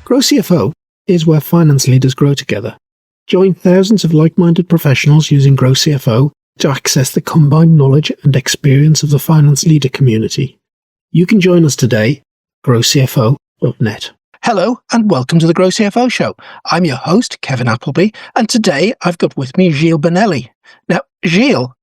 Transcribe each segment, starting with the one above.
GrowCFO is where finance leaders grow together. Join thousands of like-minded professionals using GrowCFO to access the combined knowledge and experience of the finance leader community. You can join us today, growcfo.net. Hello and welcome to the GrowCFO Show. I'm your host, Kevin Appleby, and today I've got with me Gilles Bonelli. Now, Gilles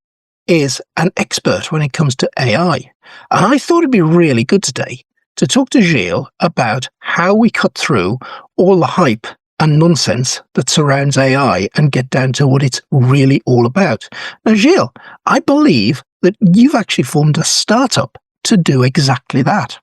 is an expert when it comes to AI, and I thought it'd be really good today to talk to Gilles about how we cut through all the hype and nonsense that surrounds AI and get down to what it's really all about. Now, Gilles, I believe that you've actually formed a startup to do exactly that.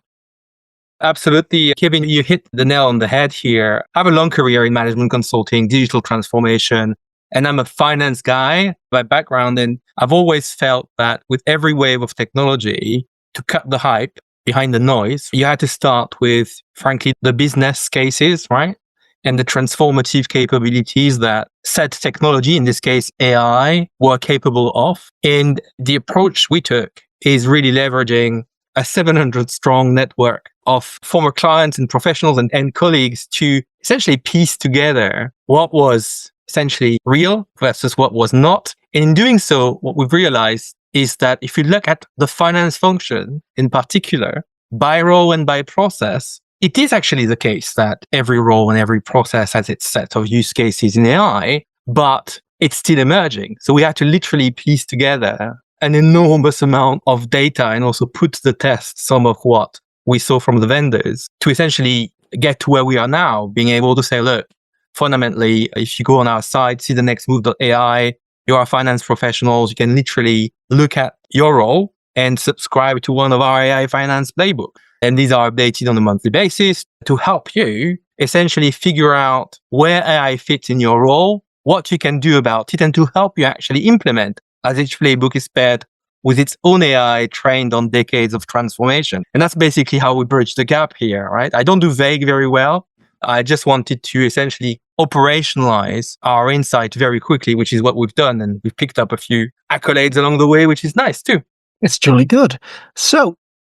Absolutely. Kevin, you hit the nail on the head here. I have a long career in management consulting, digital transformation, and I'm a finance guy by background. And I've always felt that with every wave of technology, to cut the hype behind the noise, you had to start with, frankly, the business cases, right? And the transformative capabilities that said technology, in this case, AI, were capable of. And the approach we took is really leveraging a 700 strong network of former clients and professionals and colleagues to essentially piece together what was essentially real versus what was not. And in doing so, what we've realized is that if you look at the finance function in particular, by role and by process, it is actually the case that every role and every process has its set of use cases in AI, but it's still emerging. So we had to literally piece together an enormous amount of data and also put to the test some of what we saw from the vendors to essentially get to where we are now, being able to say, look, fundamentally, if you go on our site, see the next move.ai, you are finance professionals, you can literally look at your role and subscribe to one of our AI finance playbooks. And these are updated on a monthly basis to help you essentially figure out where AI fits in your role, what you can do about it, and to help you actually implement, as each playbook is paired with its own AI trained on decades of transformation. And that's basically how we bridge the gap here, right? I don't do vague very well. I just wanted to essentially operationalize our insight very quickly, which is what we've done. And we've picked up a few accolades along the way, which is nice too. It's jolly good. So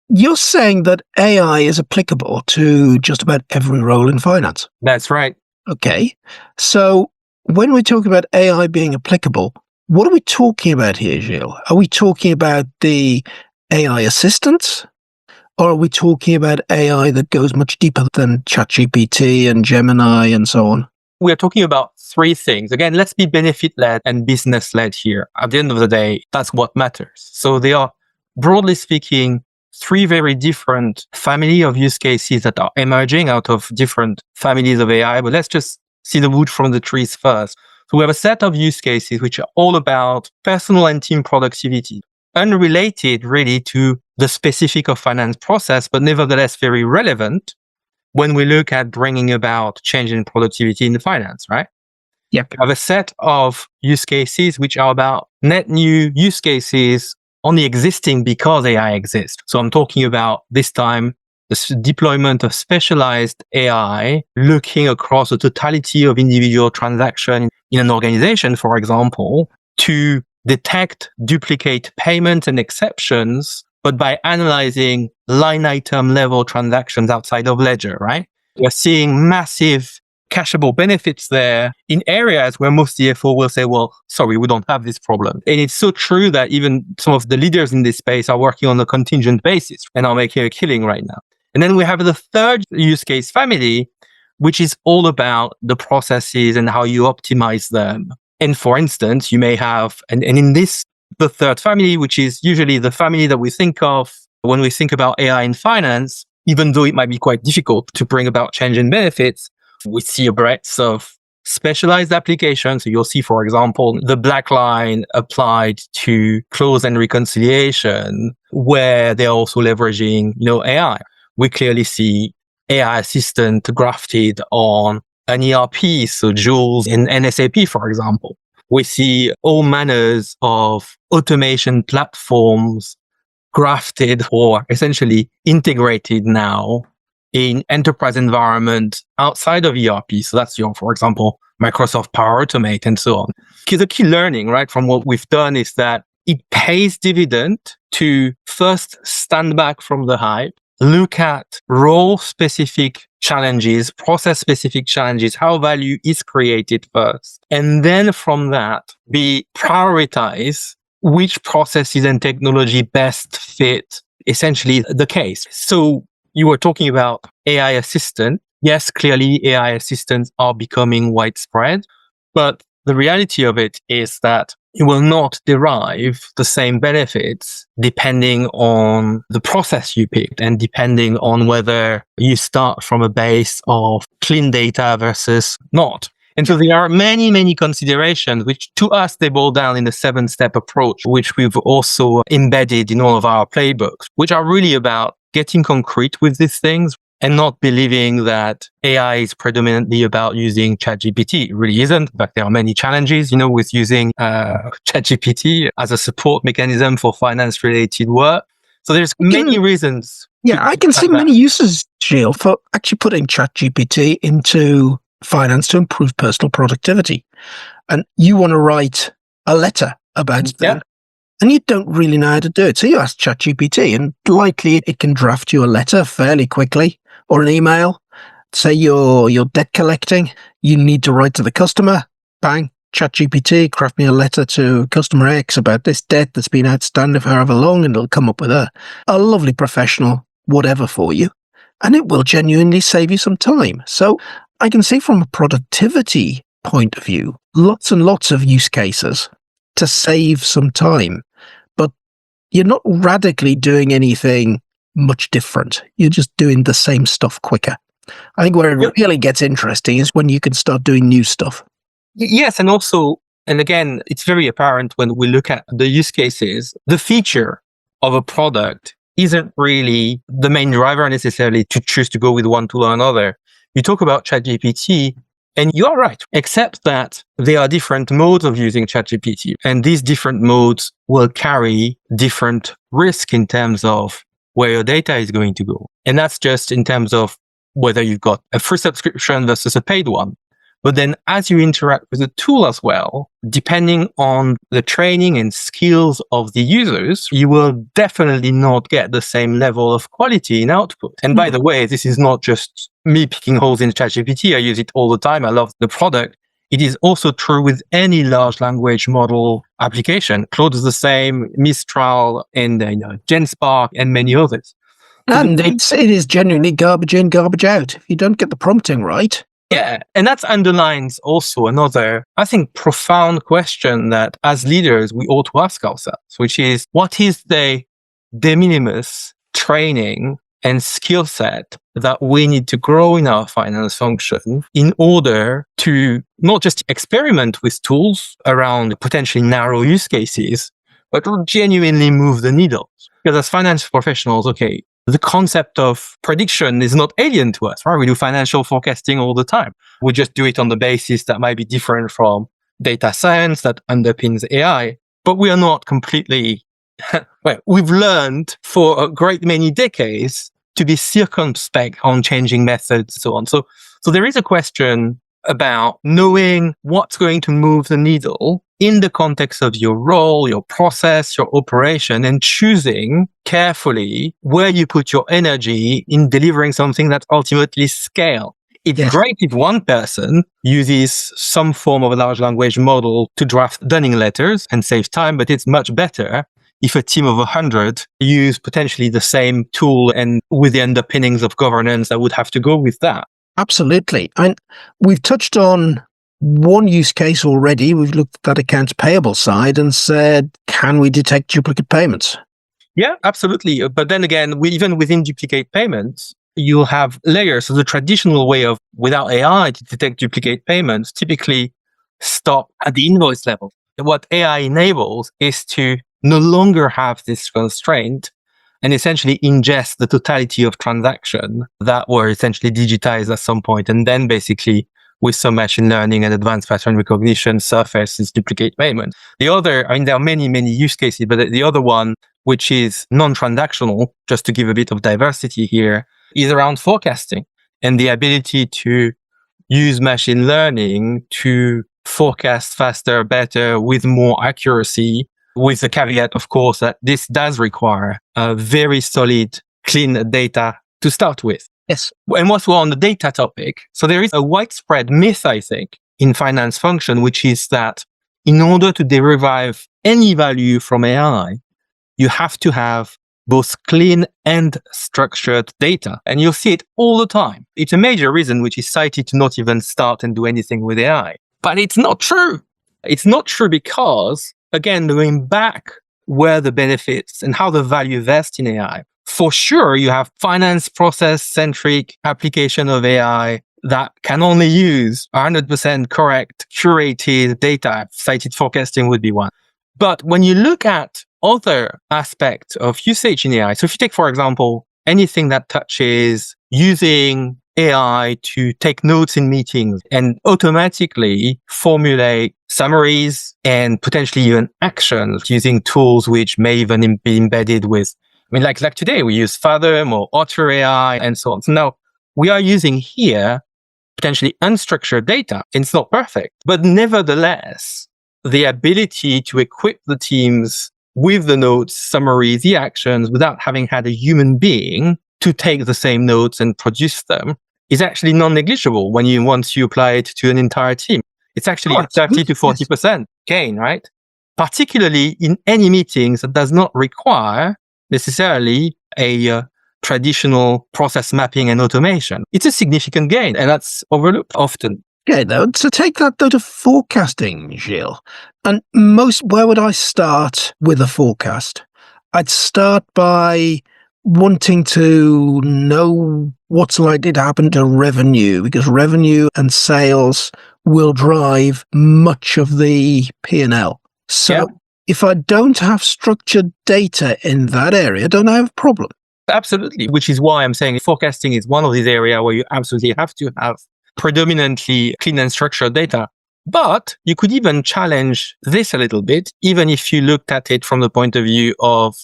you're saying that AI is applicable to just about every role in finance? That's right. Okay. So when we talk about AI being applicable, what are we talking about here, Gilles? Are we talking about the AI assistants? Or are we talking about AI that goes much deeper than ChatGPT and Gemini and so on? We're talking about three things. Again, let's be benefit-led and business-led here. At the end of the day, that's what matters. So they are, broadly speaking, three very different family of use cases that are emerging out of different families of AI. But let's just see the wood from the trees first. So we have a set of use cases which are all about personal and team productivity, unrelated really to the specific of finance process, but nevertheless very relevant when we look at bringing about change in productivity in the finance, right? Yep. We have a set of use cases which are about net new use cases only existing because AI exists. So I'm talking about this time the deployment of specialized AI looking across the totality of individual transactions in an organization, for example, to detect, duplicate payments and exceptions, but by analyzing line item level transactions outside of ledger, right? We're seeing massive cashable benefits there in areas where most CFO will say, well, sorry, we don't have this problem. And it's so true that even some of the leaders in this space are working on a contingent basis and are making a killing right now. And then we have the third use case family, which is all about the processes and how you optimize them. And for instance, you may have, and in this, the third family, which is usually the family that we think of when we think about AI in finance, even though it might be quite difficult to bring about change in benefits, we see a breadth of specialized applications. So you'll see, for example, the black line applied to close and reconciliation, where they're also leveraging, AI. We clearly see AI assistant grafted on an ERP, so Jules in SAP, for example. We see all manners of automation platforms grafted or essentially integrated now in enterprise environment outside of ERP. So that's for example, Microsoft Power Automate and so on. The key learning, right, from what we've done is that it pays dividend to first stand back from the hype, look at role-specific challenges, process-specific challenges, how value is created first. And then from that, we prioritize which processes and technology best fit essentially the case. So you were talking about AI assistant. Yes, clearly AI assistants are becoming widespread, but the reality of it is that you will not derive the same benefits depending on the process you picked and depending on whether you start from a base of clean data versus not. And so there are many, many considerations, which to us, they boil down in the 7-step approach, which we've also embedded in all of our playbooks, which are really about getting concrete with these things and not believing that AI is predominantly about using ChatGPT. It really isn't. In fact, there are many challenges, with using ChatGPT as a support mechanism for finance-related work. So there's many reasons. Yeah, I can see many uses, Gilles, for actually putting ChatGPT into finance to improve personal productivity. And you want to write a letter about that. And you don't really know how to do it. So you ask ChatGPT, and likely it can draft you a letter fairly quickly, or an email. Say you're debt collecting, you need to write to the customer. Bang, ChatGPT, craft me a letter to customer X about this debt that's been outstanding for however long, and it'll come up with a lovely professional whatever for you. And it will genuinely save you some time. So I can see from a productivity point of view, lots and lots of use cases to save some time, but you're not radically doing anything much different. You're just doing the same stuff quicker. I think where it really gets interesting is when you can start doing new stuff. Yes, and also, and again, it's very apparent when we look at the use cases, the feature of a product isn't really the main driver necessarily to choose to go with one tool or another. You talk about ChatGPT, and you are right, except that there are different modes of using ChatGPT. And these different modes will carry different risk in terms of where your data is going to go. And that's just in terms of whether you've got a free subscription versus a paid one. But then as you interact with the tool as well, depending on the training and skills of the users, you will definitely not get the same level of quality in output. And by the way, this is not just me picking holes in ChatGPT. I use it all the time. I love the product. It is also true with any large language model application. Claude is the same, Mistral, and GenSpark, and many others. And it is genuinely garbage in, garbage out. If you don't get the prompting right. Yeah, and that underlines also another, I think, profound question that as leaders, we ought to ask ourselves, which is, what is the de minimis training and skill set that we need to grow in our finance function in order to not just experiment with tools around potentially narrow use cases, but to genuinely move the needle? Because as finance professionals, the concept of prediction is not alien to us, right? We do financial forecasting all the time. We just do it on the basis that might be different from data science that underpins AI, but we are not completely, we've learned for a great many decades to be circumspect on changing methods and so on. So there is a question about knowing what's going to move the needle in the context of your role, your process, your operation, and choosing carefully where you put your energy in delivering something that ultimately scale. It's great if one person uses some form of a large language model to draft dunning letters and save time, but it's much better if a team of 100 use potentially the same tool and with the underpinnings of governance that would have to go with that. Absolutely. And we've touched on one use case already. We've looked at that accounts payable side and said, can we detect duplicate payments? Yeah, absolutely. But then again, even within duplicate payments, you'll have layers. So the traditional way of, without AI to detect duplicate payments, typically stop at the invoice level. What AI enables is to no longer have this constraint and essentially ingest the totality of transactions that were essentially digitized at some point, and then basically with some machine learning and advanced pattern recognition surface is duplicate payment. The other, there are many, many use cases, but the other one, which is non-transactional, just to give a bit of diversity here, is around forecasting and the ability to use machine learning to forecast faster, better, with more accuracy, with the caveat, of course, that this does require a very solid, clean data to start with. Yes. And whilst we're on the data topic, so there is a widespread myth, I think, in finance function, which is that in order to derive any value from AI, you have to have both clean and structured data. And you'll see it all the time. It's a major reason which is cited to not even start and do anything with AI. But it's not true. It's not true because, again, going back where the benefits and how the value vests in AI, for sure, you have finance process-centric application of AI that can only use 100% correct, curated data. Cited forecasting would be one. But when you look at other aspects of usage in AI, so if you take, for example, anything that touches using AI to take notes in meetings and automatically formulate summaries and potentially even actions using tools which may even be embedded with, like today we use Fathom or Otter AI and so on. So now we are using here potentially unstructured data. It's not perfect, but nevertheless, the ability to equip the teams with the notes, summaries, the actions without having had a human being to take the same notes and produce them is actually non-negligible once you apply it to an entire team. It's actually 30 to 40% gain, right? Particularly in any meetings that does not require necessarily a traditional process mapping and automation. It's a significant gain, and that's overlooked often. Okay, though, to take that though to forecasting, Gilles, and where would I start with a forecast? I'd start by wanting to know what's likely to happen to revenue, because revenue and sales will drive much of the P&L. So if I don't have structured data in that area, don't I have a problem? Absolutely, which is why I'm saying forecasting is one of these areas where you absolutely have to have predominantly clean and structured data. But you could even challenge this a little bit, even if you looked at it from the point of view of,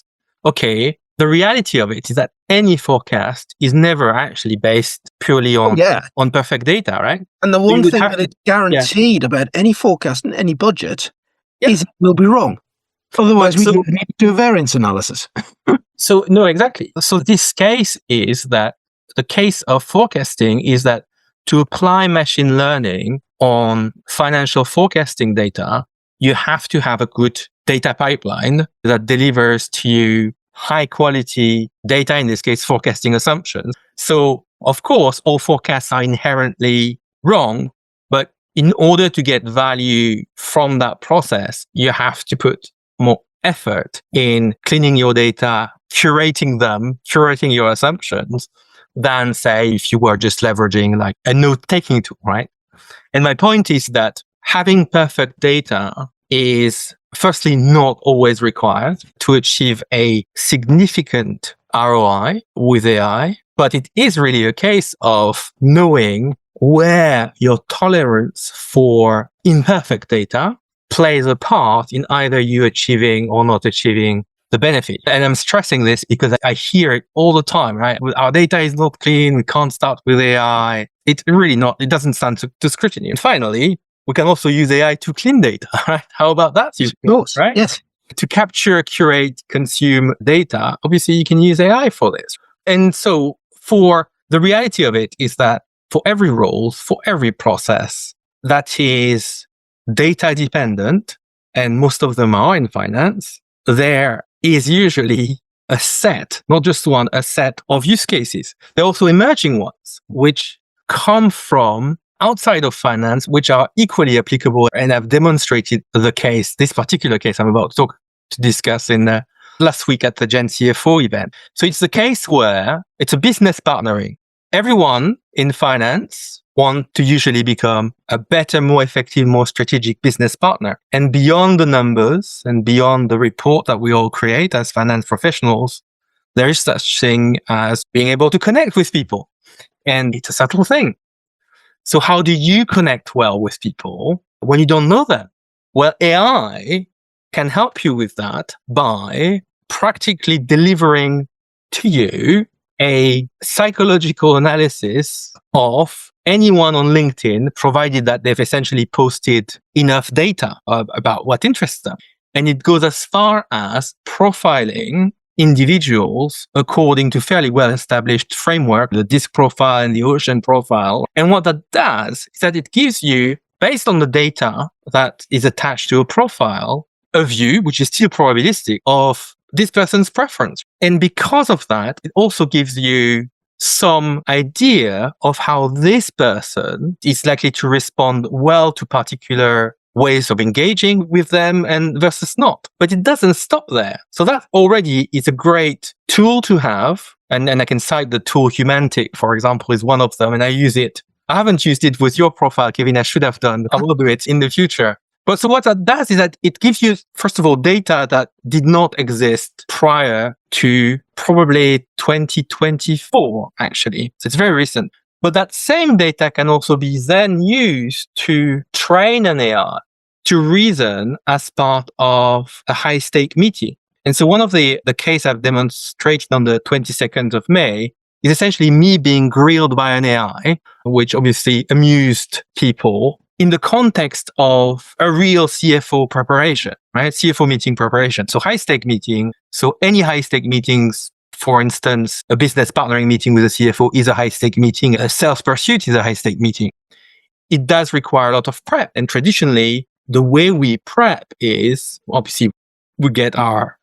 okay, the reality of it is that any forecast is never actually based purely on perfect data, right? And the one thing that is guaranteed about any forecast and any budget is it will be wrong. Otherwise, we don't need to do a variance analysis. So, no, exactly. So this case is that the case of forecasting is that to apply machine learning on financial forecasting data, you have to have a good data pipeline that delivers to you high quality data, in this case, forecasting assumptions. So, of course, all forecasts are inherently wrong, but in order to get value from that process, you have to put more effort in cleaning your data, curating your assumptions, than say if you were just leveraging like a note-taking tool, right? And my point is that having perfect data is firstly not always required to achieve a significant ROI with AI, but it is really a case of knowing where your tolerance for imperfect data plays a part in either you achieving or not achieving the benefit. And I'm stressing this because I hear it all the time, right? Our data is not clean. We can't start with AI. It doesn't stand to scrutiny. And finally, we can also use AI to clean data, right? How about that? Of course, right? Yes. To capture, curate, consume data, obviously you can use AI for this. And so the reality of it is that for every role, for every process that is data dependent, and most of them are in finance, there is usually a set, not just one, a set of use cases. There are also emerging ones, which come from outside of finance, which are equally applicable and have demonstrated this particular case I'm about to discuss in last week at the GrowCFO event. So it's the case where it's a business partnering. Everyone in finance want to usually become a better, more effective, more strategic business partner. And beyond the numbers and beyond the report that we all create as finance professionals, there is such thing as being able to connect with people. And it's a subtle thing. So how do you connect well with people when you don't know them? Well, AI can help you with that by practically delivering to you a psychological analysis of anyone on LinkedIn, provided that they've essentially posted enough data about what interests them. And it goes as far as profiling individuals according to fairly well-established framework, the disk profile and the ocean profile. And what that does is that it gives you, based on the data that is attached to a profile, a view, which is still probabilistic, of this person's preference. And because of that, it also gives you some idea of how this person is likely to respond well to particular ways of engaging with them and versus not. But it doesn't stop there. So that already is a great tool to have. And I can cite the tool Humantic, for example, is one of them. And I use it. I haven't used it with your profile, Kevin. I should have done. I will do it in the future. But so what that does is that it gives you, first of all, data that did not exist prior to probably 2024, actually. So it's very recent. But that same data can also be then used to train an AI to reason as part of a high-stake meeting. And so one of the case I've demonstrated on the 22nd of May is essentially me being grilled by an AI, which obviously amused people in the context of a real CFO preparation, right? CFO meeting preparation. So high-stake meeting. So any high-stake meetings, for instance, a business partnering meeting with a CFO is a high-stake meeting. A sales pursuit is a high-stake meeting. It does require a lot of prep. And traditionally, the way we prep is obviously we get our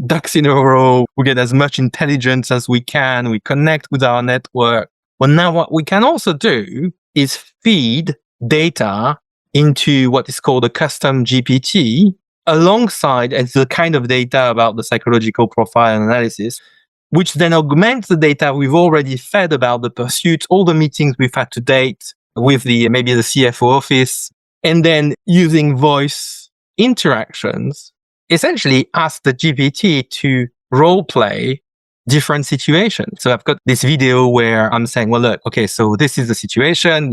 ducks in a row. We get as much intelligence as we can. We connect with our network. Well, now what we can also do is feed data into what is called a custom GPT alongside as the kind of data about the psychological profile analysis, which then augments the data we've already fed about the pursuit, all the meetings we've had to date with maybe the CFO office, and then using voice interactions, essentially ask the GPT to role play different situations. So I've got this video where I'm saying, well, look, okay, so this is the situation.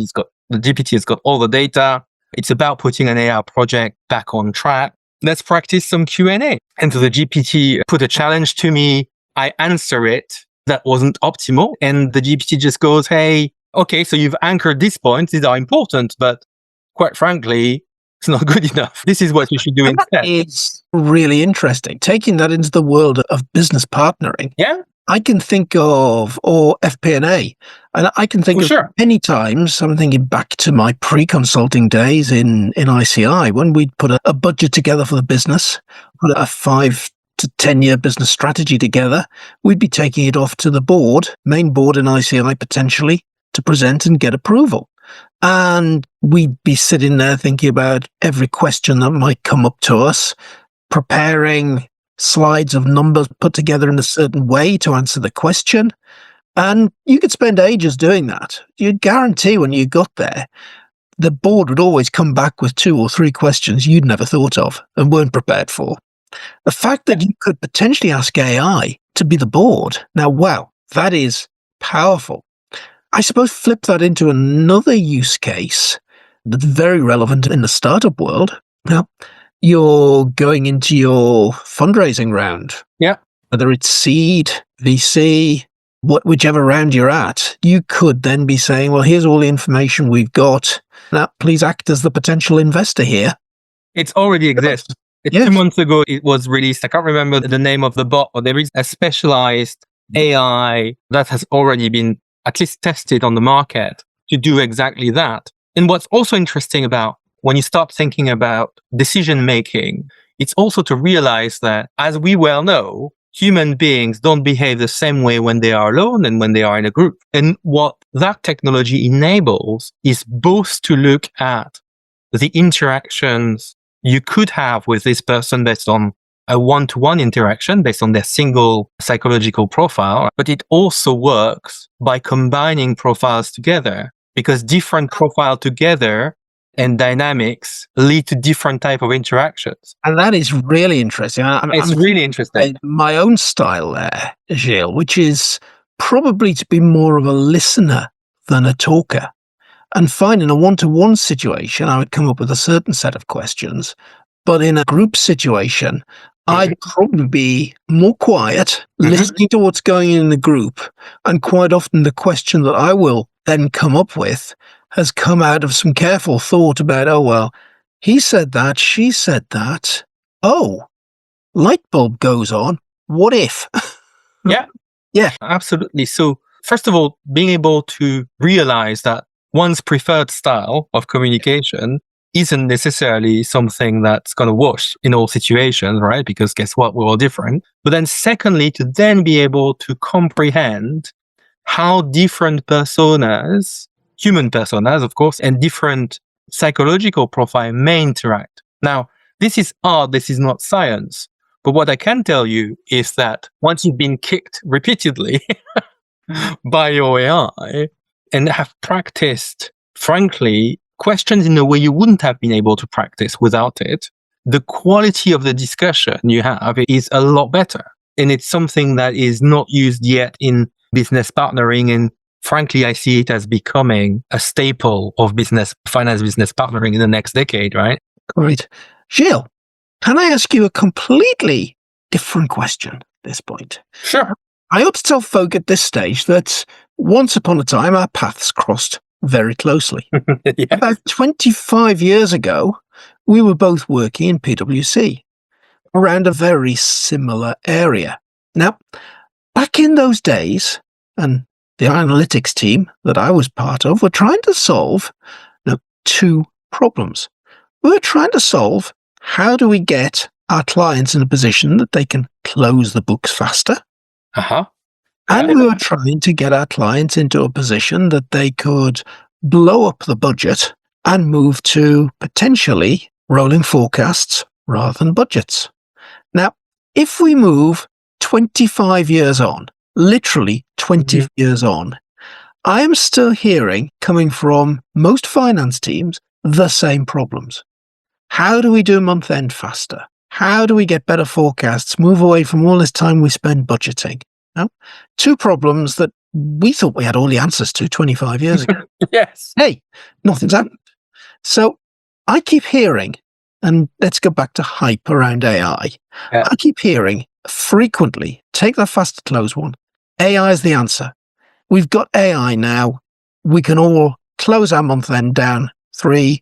The GPT has got all the data. It's about putting an AI project back on track. Let's practice some Q&A. And so the GPT put a challenge to me. I answer it. That wasn't optimal. And the GPT just goes, hey, okay, so you've anchored these points. These are important, but quite frankly, it's not good enough. This is what you should do instead. It's really interesting. Taking that into the world of business partnering. Yeah. I can think of, or FP&A, and I can think of many times, I'm thinking back to my pre-consulting days in ICI, when we'd put a budget together for the business, put a 5 to 10 year business strategy together, we'd be taking it off to the board, main board in ICI potentially, to present and get approval. And we'd be sitting there thinking about every question that might come up to us, preparing slides of numbers put together in a certain way to answer the question. And you could spend ages doing that. You'd guarantee when you got there, the board would always come back with 2 or 3 questions you'd never thought of and weren't prepared for. The fact that you could potentially ask AI to be the board, now, wow, that is powerful. I suppose flip that into another use case that's very relevant in the startup world. Now, you're going into your fundraising round. Yeah. Whether it's seed, VC, whichever round you're at, you could then be saying, well, here's all the information we've got. Now, please act as the potential investor here. It already exists. 2 months ago, it was released. I can't remember the name of the bot, but there is a specialized AI that has already been at least tested on the market to do exactly that. And what's also interesting about when you start thinking about decision making, it's also to realize that, as we well know, human beings don't behave the same way when they are alone and when they are in a group. And what that technology enables is both to look at the interactions you could have with this person based on a one-to-one interaction based on their single psychological profile, but it also works by combining profiles together, because different profile together and dynamics lead to different type of interactions. And that is really interesting. It's really interesting. My own style there, Gilles, which is probably to be more of a listener than a talker. And fine, in a one-to-one situation, I would come up with a certain set of questions. But in a group situation, I'd probably be more quiet, listening to what's going on in the group. And quite often the question that I will then come up with has come out of some careful thought about, oh, well, he said that, she said that. Oh, light bulb goes on. what if? Yeah. Yeah. Absolutely. So first of all, being able to realize that one's preferred style of communication isn't necessarily something that's going to wash in all situations, right? Because guess what? We're all different. But then secondly, to then be able to comprehend how different personas, human personas, of course, and different psychological profile may interact. Now, this is art. This is not science. But what I can tell you is that once you've been kicked repeatedly by your AI and have practiced, frankly, questions in a way you wouldn't have been able to practice without it, the quality of the discussion you have is a lot better. And it's something that is not used yet in business partnering. And frankly, I see it as becoming a staple of finance business partnering in the next decade, right? Great. Gilles, can I ask you a completely different question at this point? Sure. I ought to tell folk at this stage that once upon a time our paths crossed very closely. Yeah. About 25 years ago, we were both working in PwC around a very similar area. Now, back in those days, and the analytics team that I was part of were trying to solve two problems. We were trying to solve how do we get our clients in a position that they can close the books faster? Uh-huh. And we were trying to get our clients into a position that they could blow up the budget and move to potentially rolling forecasts rather than budgets. Now, if we move 25 years on, literally 20 years on, I am still hearing, coming from most finance teams, the same problems. How do we do month end faster? How do we get better forecasts, move away from all this time we spend budgeting? No? Two problems that we thought we had all the answers to 25 years ago. Yes. Hey, nothing's happened. So I keep hearing, and let's go back to hype around AI. Yeah. I keep hearing frequently, take that fast to close one. AI is the answer. We've got AI now. We can all close our month end down 3-4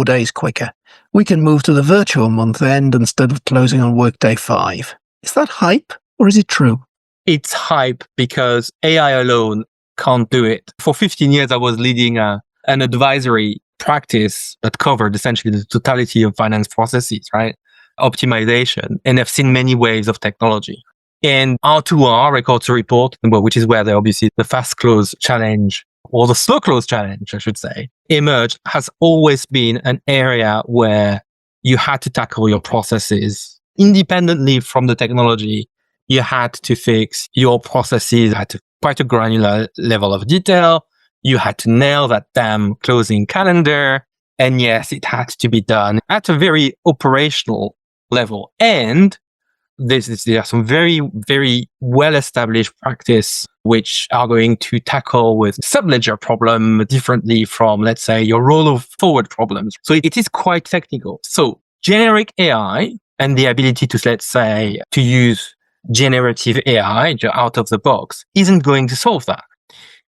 days quicker. We can move to the virtual month end instead of closing on workday 5. Is that hype or is it true? It's hype because AI alone can't do it. For 15 years, I was leading an advisory practice that covered essentially the totality of finance processes, right? Optimization. And I've seen many waves of technology. And R2R, record to report, which is where the fast close challenge or the slow close challenge, I should say, emerged, has always been an area where you had to tackle your processes independently from the technology. You had to fix your processes at quite a granular level of detail. You had to nail that damn closing calendar. And yes, it had to be done at a very operational level. And there are some very, very well-established practice which are going to tackle with subledger problem differently from, let's say, your roll of forward problems. So it is quite technical. So generic AI and the ability to, let's say, to use generative AI out of the box isn't going to solve that.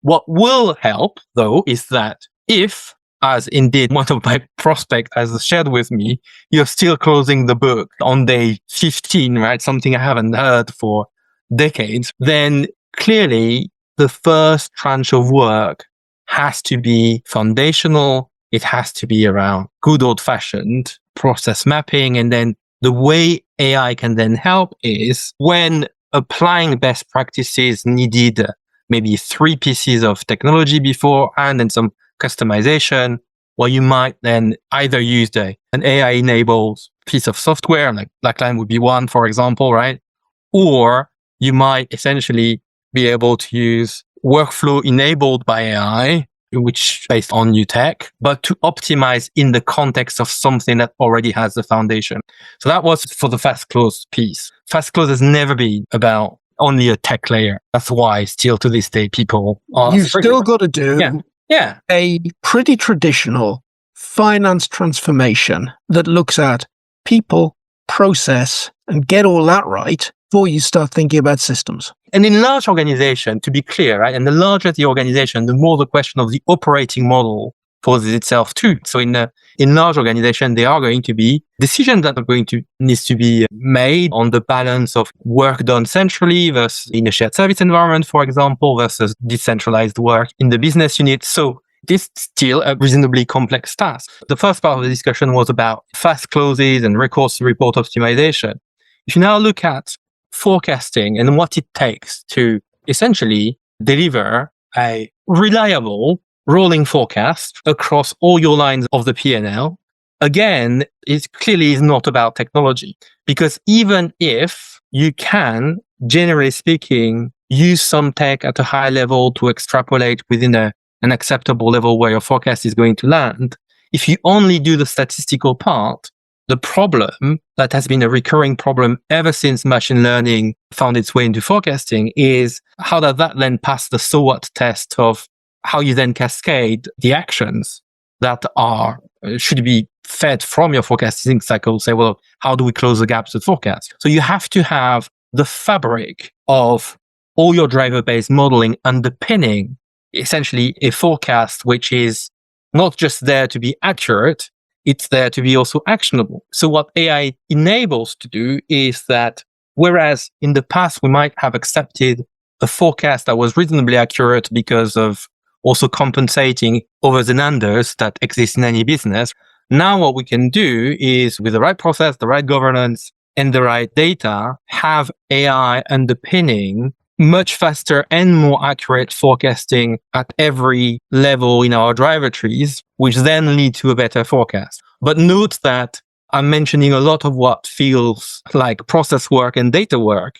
What will help, though, is that if, as indeed one of my prospects has shared with me, you're still closing the book on day 15, right? Something I haven't heard for decades, then clearly the first tranche of work has to be foundational. It has to be around good old fashioned process mapping. And then the way AI can then help is when applying best practices needed maybe 3 pieces of technology before and then some customization, well, you might then either use an AI-enabled piece of software, like Blackline would be one, for example, right? Or you might essentially be able to use workflow enabled by AI, which based on new tech, but to optimize in the context of something that already has the foundation. So that was for the fast close piece. Fast close has never been about only a tech layer. That's why still to this day, people are... You've still got to do a pretty traditional finance transformation that looks at people, process, and get all that right before you start thinking about systems. And in large organization, to be clear, right? And the larger the organization, the more the question of the operating model poses itself too. So in large organization, there are going to be decisions that are going to needs to be made on the balance of work done centrally versus in a shared service environment, for example, versus decentralized work in the business unit. So this is still a reasonably complex task. The first part of the discussion was about fast closes and recourse to report optimization. If you now look at forecasting and what it takes to essentially deliver a reliable rolling forecast across all your lines of the P&L, again, it clearly is not about technology. Because even if you can, generally speaking, use some tech at a high level to extrapolate within an acceptable level where your forecast is going to land, if you only do the statistical part, the problem that has been a recurring problem ever since machine learning found its way into forecasting is how does that then pass the so what test of how you then cascade the actions that should be fed from your forecasting cycle. Say, well, how do we close the gaps with forecast? So you have to have the fabric of all your driver-based modeling underpinning essentially a forecast which is not just there to be accurate, it's there to be also actionable. So what AI enables to do is that whereas in the past we might have accepted a forecast that was reasonably accurate because of also compensating overs and unders that exist in any business, now what we can do is with the right process, the right governance, and the right data, have AI underpinning much faster and more accurate forecasting at every level in our driver trees, which then lead to a better forecast. But note that I'm mentioning a lot of what feels like process work and data work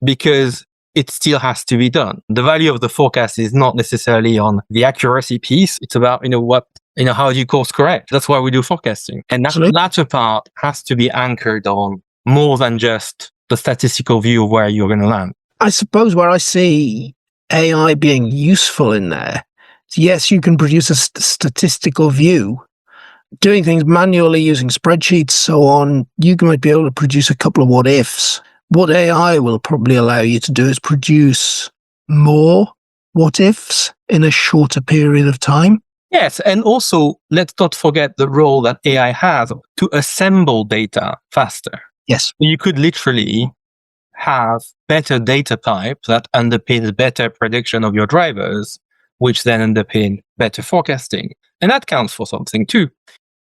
because it still has to be done. The value of the forecast is not necessarily on the accuracy piece. It's about, how do you course correct? That's why we do forecasting. And that latter part has to be anchored on more than just the statistical view of where you're going to land. I suppose where I see AI being useful in there, yes, you can produce a statistical view. Doing things manually using spreadsheets, so on, you might be able to produce a couple of what ifs. What AI will probably allow you to do is produce more what ifs in a shorter period of time. Yes, and also let's not forget the role that AI has to assemble data faster. Yes. You could literally have better data type that underpins better prediction of your drivers, which then underpin better forecasting. And that counts for something too.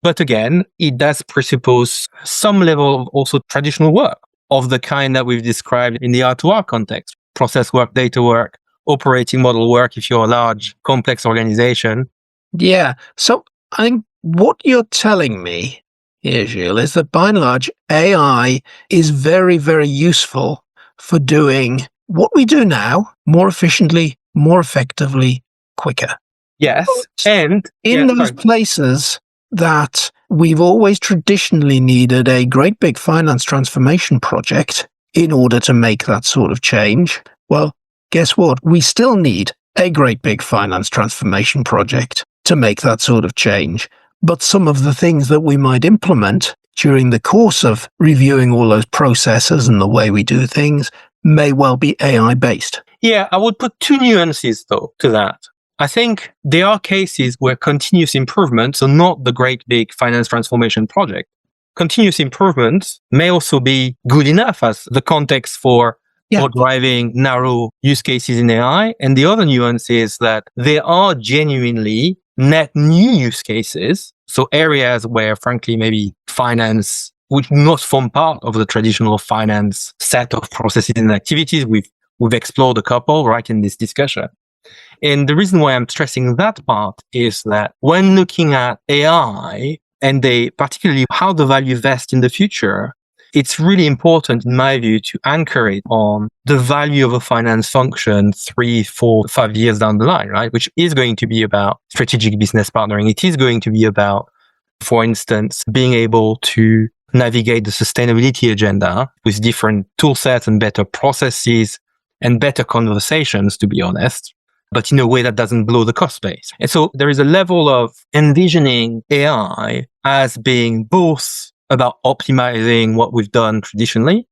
But again, it does presuppose some level of also traditional work of the kind that we've described in the R2R context. Process work, data work, operating model work if you're a large, complex organization. Yeah. So I think what you're telling me here, Gilles, is that by and large, AI is very, very useful for doing what we do now more efficiently, more effectively, quicker. Yes. And in those places that we've always traditionally needed a great big finance transformation project in order to make that sort of change, well, guess what? We still need a great big finance transformation project to make that sort of change. But some of the things that we might implement during the course of reviewing all those processes and the way we do things may well be AI-based. Yeah, I would put two nuances, though, to that. I think there are cases where continuous improvement, so not the great big finance transformation project, continuous improvement may also be good enough as the context for driving narrow use cases in AI. And the other nuance is that there are genuinely net new use cases. So areas where, frankly, maybe finance would not form part of the traditional finance set of processes and activities. We've explored a couple right in this discussion. And the reason why I'm stressing that part is that when looking at AI and particularly how the value vests in the future, it's really important, in my view, to anchor it on the value of a finance function 3, 4, 5 years down the line, right? Which is going to be about strategic business partnering. It is going to be about, for instance, being able to navigate the sustainability agenda with different tool sets and better processes and better conversations, to be honest, but in a way that doesn't blow the cost base. And so there is a level of envisioning AI as being both about optimizing what we've done traditionally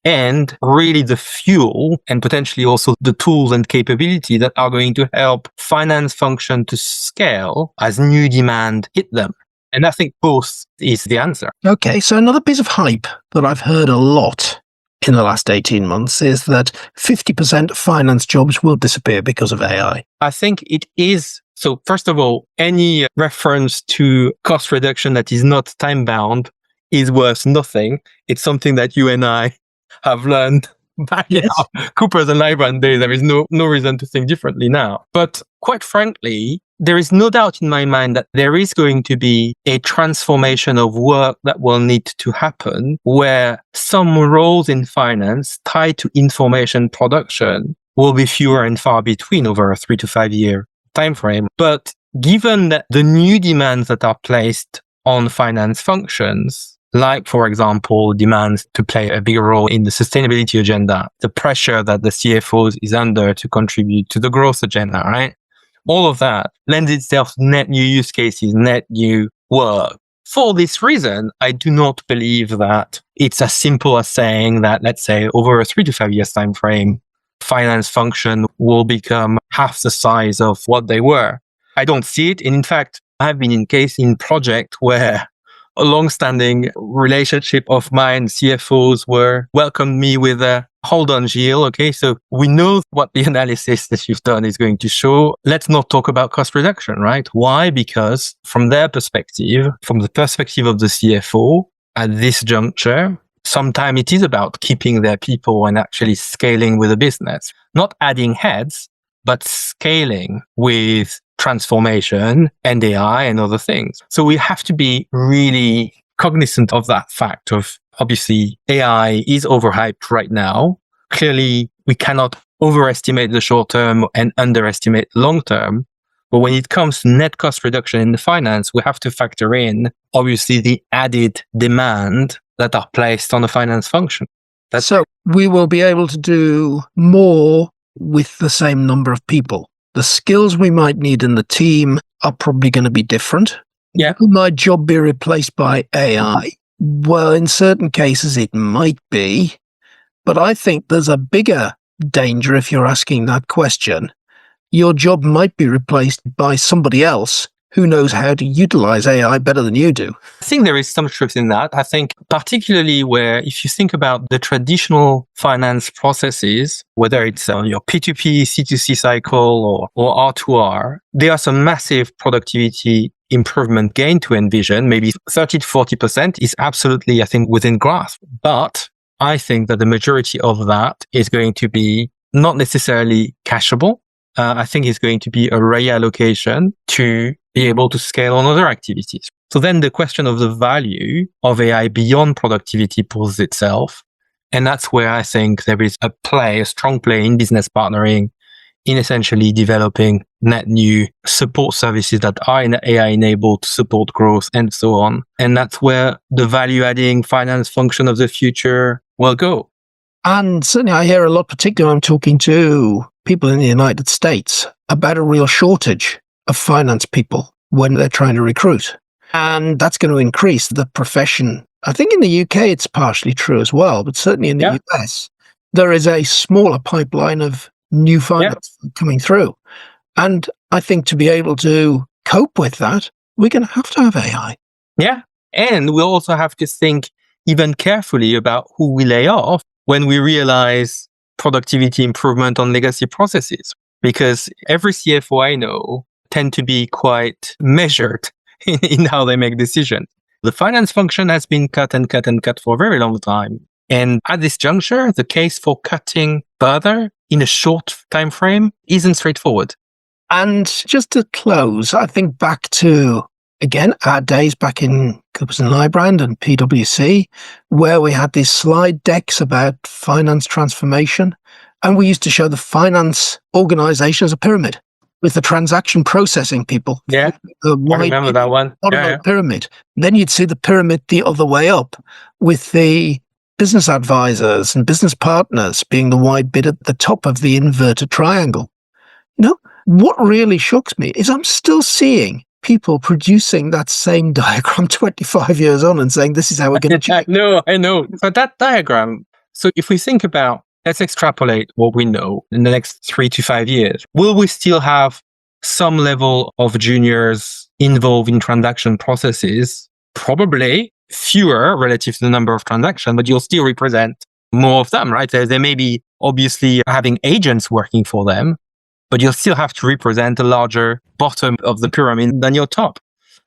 and really the fuel and potentially also the tools and capability that are going to help finance function to scale as new demand hit them. And I think both is the answer. Okay, so another piece of hype that I've heard a lot in the last 18 months is that 50% of finance jobs will disappear because of AI. I think it is. So first of all, any reference to cost reduction that is not time-bound is worth nothing. It's something that you and I have learned back in our Cooper's and Lybrand days. There is no reason to think differently now. But quite frankly, there is no doubt in my mind that there is going to be a transformation of work that will need to happen where some roles in finance tied to information production will be fewer and far between over a 3 to 5 year time frame. But given that the new demands that are placed on finance functions, like, for example, demands to play a bigger role in the sustainability agenda, the pressure that the CFOs is under to contribute to the growth agenda, right? All of that lends itself to net new use cases, net new work. For this reason, I do not believe that it's as simple as saying that, let's say, over a 3 to 5 years time frame, finance function will become half the size of what they were. I don't see it. And in fact, I've been in project where a long-standing relationship of mine, CFOs, welcomed me with a, hold on, Gilles. Okay, so we know what the analysis that you've done is going to show. Let's not talk about cost reduction, right? Why? Because from their perspective, from the perspective of the CFO at this juncture, sometimes it is about keeping their people and actually scaling with the business, not adding heads, but scaling with transformation and AI and other things. So we have to be really cognizant of that fact of, obviously, AI is overhyped right now. Clearly, we cannot overestimate the short term and underestimate long term. But when it comes to net cost reduction in the finance, we have to factor in, obviously, the added demand that are placed on the finance function. So we will be able to do more with the same number of people. The skills we might need in the team are probably going to be different. Yeah. Will my job be replaced by AI? Well, in certain cases, it might be. But I think there's a bigger danger if you're asking that question. Your job might be replaced by somebody else who knows how to utilize AI better than you do. I think there is some truth in that. I think particularly where if you think about the traditional finance processes, whether it's your P2P, C2C cycle or R2R, there are some massive productivity improvement gain to envision. Maybe 30 to 40% is absolutely, I think, within grasp. But I think that the majority of that is going to be not necessarily cashable. I think it's going to be a reallocation to be able to scale on other activities. So then the question of the value of AI beyond productivity poses itself. And that's where I think there is a strong play in business partnering, in essentially developing net new support services that are AI enabled to support growth and so on. And that's where the value adding finance function of the future will go. And certainly I hear a lot, particularly when I'm talking to people in the United States, about a real shortage of finance people when they're trying to recruit. And that's going to increase the profession. I think in the UK, it's partially true as well, but certainly in the US, there is a smaller pipeline of new finance coming through. And I think to be able to cope with that, we're going to have AI. Yeah. And we'll also have to think even carefully about who we lay off when we realize productivity improvement on legacy processes. Because every CFO I know tend to be quite measured in how they make decisions. The finance function has been cut and cut and cut for a very long time. And at this juncture, the case for cutting further in a short time frame isn't straightforward. And just to close, I think back to, again, our days back in Coopers and Lybrand and PwC, where we had these slide decks about finance transformation. And we used to show the finance organization as a pyramid with the transaction processing people. Yeah, I remember that one. Pyramid. Then you'd see the pyramid the other way up with the business advisors and business partners being the wide bit at the top of the inverted triangle. You know, what really shocks me is I'm still seeing people producing that same diagram 25 years on and saying, this is how we're going to change. No, I know. But that diagram, So if we think about, let's extrapolate what we know in the next 3 to 5 years, will we still have some level of juniors involved in transaction processes? Probably fewer relative to the number of transactions, but you'll still represent more of them, right? They may be obviously having agents working for them, but you'll still have to represent a larger bottom of the pyramid than your top.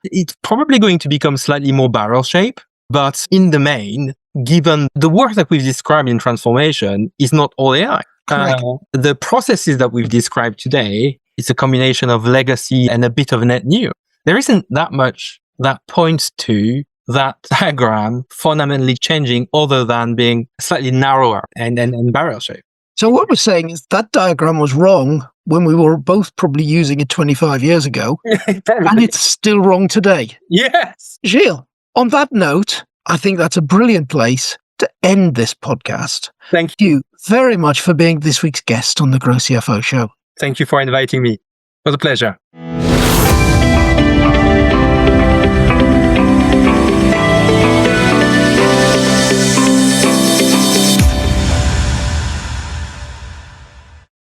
It's probably going to become slightly more barrel shape, but in the main, given the work that we've described in transformation is not all AI. The processes that we've described today is a combination of legacy and a bit of net new. There isn't that much that points to that diagram fundamentally changing other than being slightly narrower and barrel shape. So what we're saying is that diagram was wrong when we were both probably using it 25 years ago, and it's still wrong today. Yes. Gilles, on that note, I think that's a brilliant place to end this podcast. Thank you very much for being this week's guest on the GrowCFO Show. Thank you for inviting me. It was a pleasure.